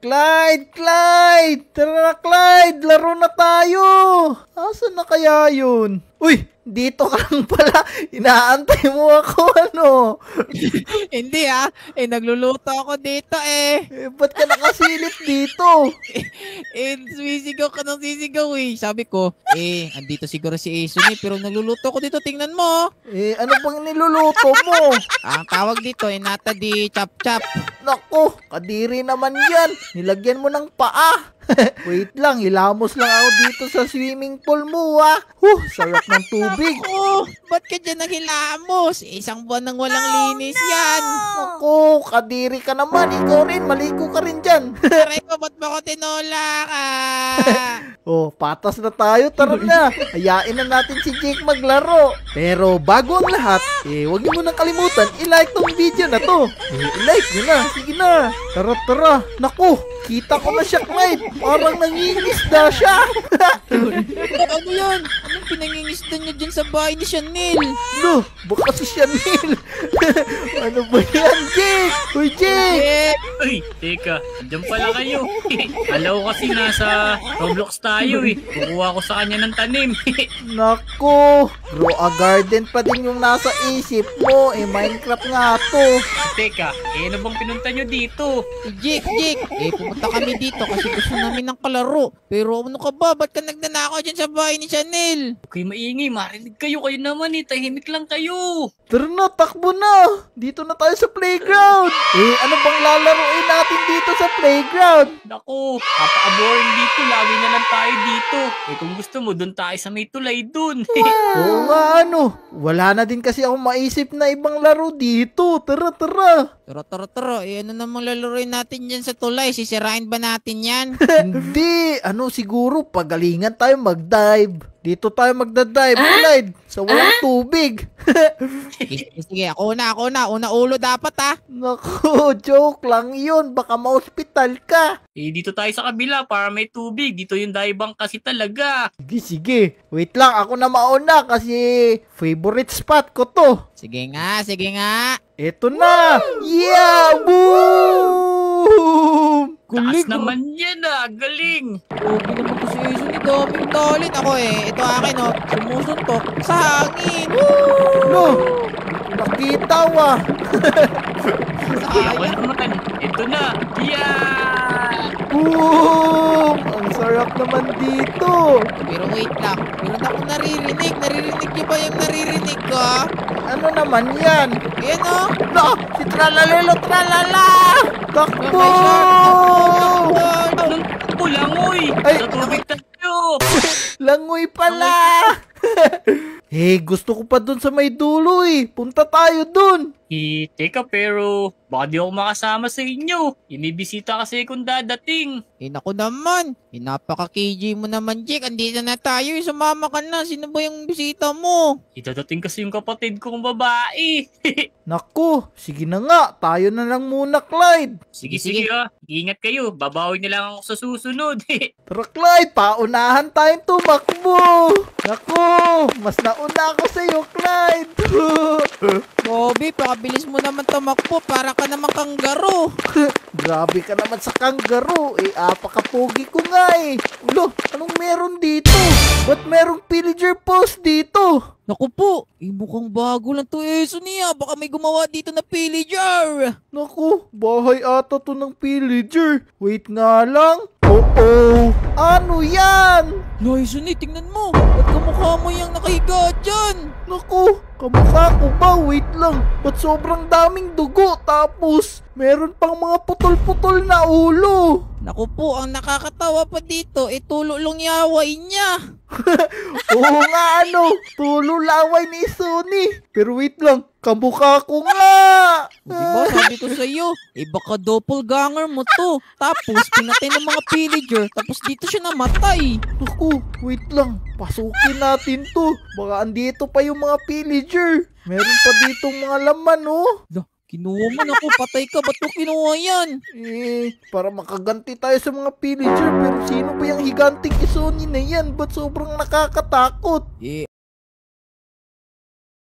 Clyde! Clyde! Tara na, Clyde! Laro na tayo! Asan na kaya yun? Uy! Dito ka lang pala. Inaantay mo ako, ano? Hindi nagluluto ako dito Ba't ka nakasilip dito? Sisigaw ka ng sisigaw Sabi ko, andito siguro si Ason pero nagluluto ako dito, tingnan mo. Ano bang niluluto mo? Ang tawag dito, nata di chap-chap. Naku, kadiri naman yan. Nilagyan mo ng paa. Wait lang, hilamos lang ako dito sa swimming pool mo, sarap ng tubig. Naku, ba't ka dyan naghilamos? Isang buwan nang walang linis yan. Naku, kadiri ka naman. Ikaw rin, maligo ka rin dyan. Aray ko, ba't ba ko tinola ka? Patas na tayo. Tara na. Hayain na natin si Jake maglaro. Pero bago ang lahat, huwag niyo munang kalimutan, i-like tong video na to. I-like nyo na. Sige na. Tara, tara. Naku, kita ko na siya, Clyde. Parang nangingisda siya. Ano yan? Anong pinangingisda niya dyan sa bahay ni Chanel? No, baka si Chanel. Ano ba yan, Jake? Uy, Jake! Uy, teka, andyan pala kayo. Alaw kasi nasa Roblox tayo Kukuha ko sa kanya ng tanim. Naku, grow a garden pa din yung nasa isip mo. Minecraft nga to. Teka, ano bang pinunta nyo dito? Jake, pumunta kami dito kasi gusto namin ng kalaro. Pero ano ka ba? Ba't ka nagnanakaw dyan sa bahay ni Chanel? Okay, maingay. Marinig kayo naman Tahimik lang kayo. Tara na, takbo na. Dito na tayo sa playground. Ano bang lalaroin natin dito sa playground? Naku, napaka-boring dito. Lagi na lang tayo dito. Kung gusto mo, dun tayo sa may tulay dun. Oo nga, wala na din kasi ako maisip na ibang laro dito. Tara, tara. Tara. Ano namang lalaroin natin dyan sa tulay? Sisirain ba natin yan? Hindi. Siguro pagalingan tayo mag-dive. Dito tayo magda-dive, Clyde. Sa walang tubig. Sige, ako na. Una ulo dapat Naku, joke lang yun. Baka ma-hospital ka. Dito tayo sa kabila para may tubig. Dito yung diving kasi talaga. Sige. Wait lang, ako na mauna kasi favorite spot ko to. Sige nga. Eto na. Yeah! Boom! Taas naman yan galing. Okay naman ko si Ason daming talent. Ako ito akin sumusuntok sa hangin. No! Nakita Ako naman. Ito na. Yeah! Boom! Ang sarap naman dito. Pero wait lang. Meron akong naririnig. Naririnig niyo ba yung naririnig ko? Ano naman yan? Ayan No! Si Tralalelo Tralala! Takbo! Takbo langoy! Ay! Sa tubig tayo! Langoy pala! Gusto ko pa dun sa may dulo Punta tayo dun. Teka pero baka di ako makasama sa inyo. Inibisita kasi kung dadating. Naku naman. Napaka-KJ mo naman, Jake. Andito na tayo. Sumama ka na. Sino ba yung bisita mo? Dadating kasi yung kapatid kong babae. Naku, sige na nga. Tayo na lang muna, Clyde. Sige. Ingat kayo. Babawi na lang ako sa susunod. Tara, Clyde. Paunahan tayong tumakbo. Naku, mas nauna ako sa'yo, Clyde. Bobby, pakabilis mo naman tumakbo. Para ka naman kanggaro. Grabe ka naman sa kanggaro. Apakapogi ko nga Ulo, anong meron dito? Ba't merong pillager post dito? Naku po, mukhang bago lang to Ason Baka may gumawa dito na pillager. Naku, bahay ata to ng pillager. Wait nga lang. Oh, ano yan? No, Ason tingnan mo. Ba't kamukha mo yung nakahiga dyan? Naku, kamukha ko ba? Wait lang. Ba't sobrang daming dugo? Tapos, meron pang mga putol-putol na ulo. Naku po, ang nakakatawa pa dito, tulo lang yaway niya. Oo nga tulo laway ni Sony. Pero wait lang, kamukha ko nga. Diba, sabi ko sa'yo, baka doppelganger mo to. Tapos, pinatay ng mga pillager, tapos dito siya namatay. Naku, wait lang, pasukin natin to. Baka andito pa yung mga pillager. Meron pa ditong mga laman Kinuha mo na ko, patay ka, ba't ko kinuha yan? Para makaganti tayo sa mga pillager, pero sino ba yung higanting Sony na yan? Ba't sobrang nakakatakot?